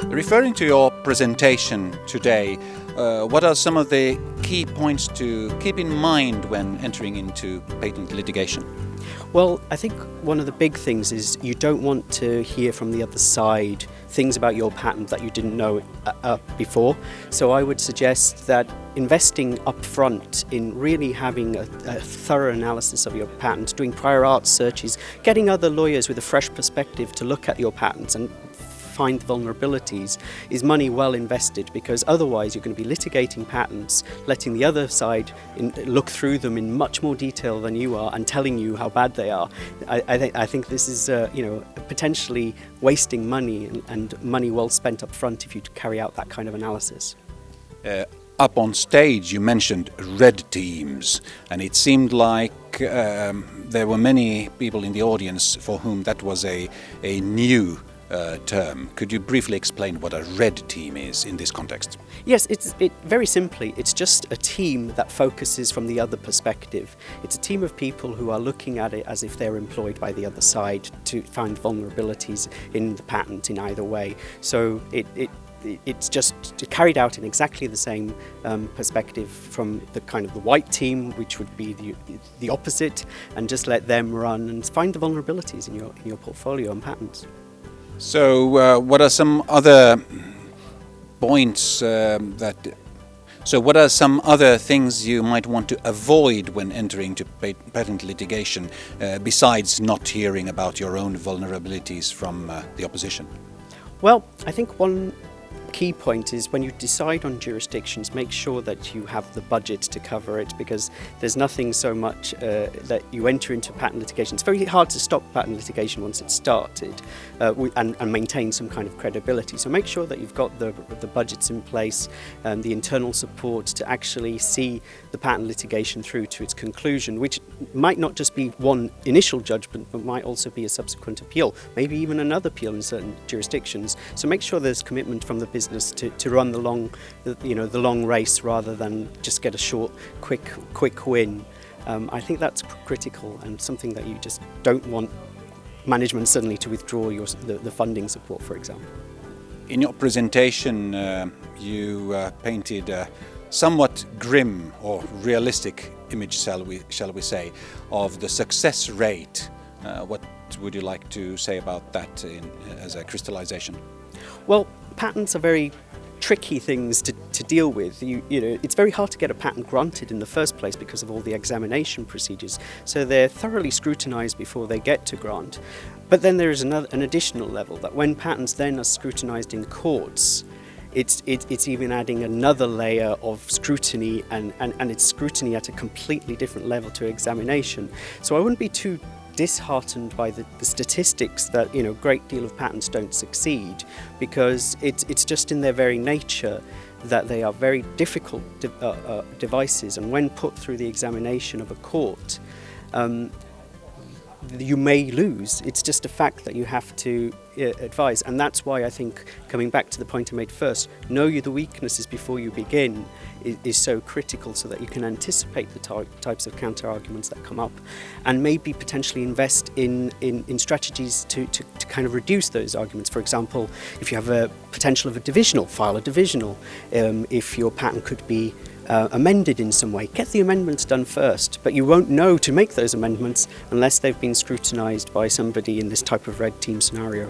Referring to your presentation today, what are some of the key points to keep in mind when entering into patent litigation? Well, I think one of the big things is you don't want to hear from the other side things about your patent that you didn't know before. So I would suggest that investing upfront in really having a thorough analysis of your patent, doing prior art searches, getting other lawyers with a fresh perspective to look at your patents and find vulnerabilities is money well invested, because otherwise you're going to be litigating patents, letting the other side look through them in much more detail than you are and telling you how bad they are. I think this is potentially wasting money and money well spent up front if you carry out that kind of analysis. Up on stage you mentioned red teams, and it seemed like there were many people in the audience for whom that was a new term. Could you briefly explain what a red team is in this context? Yes, very simply, it's just a team that focuses from the other perspective. It's a team of people who are looking at it as if they're employed by the other side to find vulnerabilities in the patent in either way. So it's just carried out in exactly the same perspective from the kind of the white team, which would be the opposite, and just let them run and find the vulnerabilities in your portfolio and patents. So what are some other points So what are some other things you might want to avoid when entering to patent litigation, besides not hearing about your own vulnerabilities from the opposition? Well, I think one key point is when you decide on jurisdictions, make sure that you have the budget to cover it, because there's nothing so much that you enter into patent litigation. It's very hard to stop patent litigation once it's started and maintain some kind of credibility. So make sure that you've got the budgets in place and the internal support to actually see the patent litigation through to its conclusion, which might not just be one initial judgment, but might also be a subsequent appeal, maybe even another appeal in certain jurisdictions. So make sure there's commitment from the business to run the long race rather than just get a short, quick win. I think that's critical and something that you just don't want management suddenly to withdraw the funding support, for example. In your presentation, you painted a somewhat grim or realistic image, shall we say, of the success rate. What would you like to say about that as a crystallization? Well, patents are very tricky things to deal with. It's very hard to get a patent granted in the first place because of all the examination procedures. So they're thoroughly scrutinized before they get to grant. But then there is an additional level that when patents then are scrutinized in courts, it's even adding another layer of scrutiny, and it's scrutiny at a completely different level to examination. So I wouldn't be too disheartened by the statistics that a great deal of patents don't succeed, because it's just in their very nature that they are very difficult devices, and when put through the examination of a court, you may lose. It's just a fact that you have to advise, and that's why I think, coming back to the point I made first, know the weaknesses before you begin is so critical, so that you can anticipate the types of counter-arguments that come up, and maybe potentially invest in strategies to kind of reduce those arguments. For example, if you have a potential of a divisional, file a divisional. If your patent could be amended in some way, get the amendments done first, but you won't know to make those amendments unless they've been scrutinised by somebody in this type of red team scenario.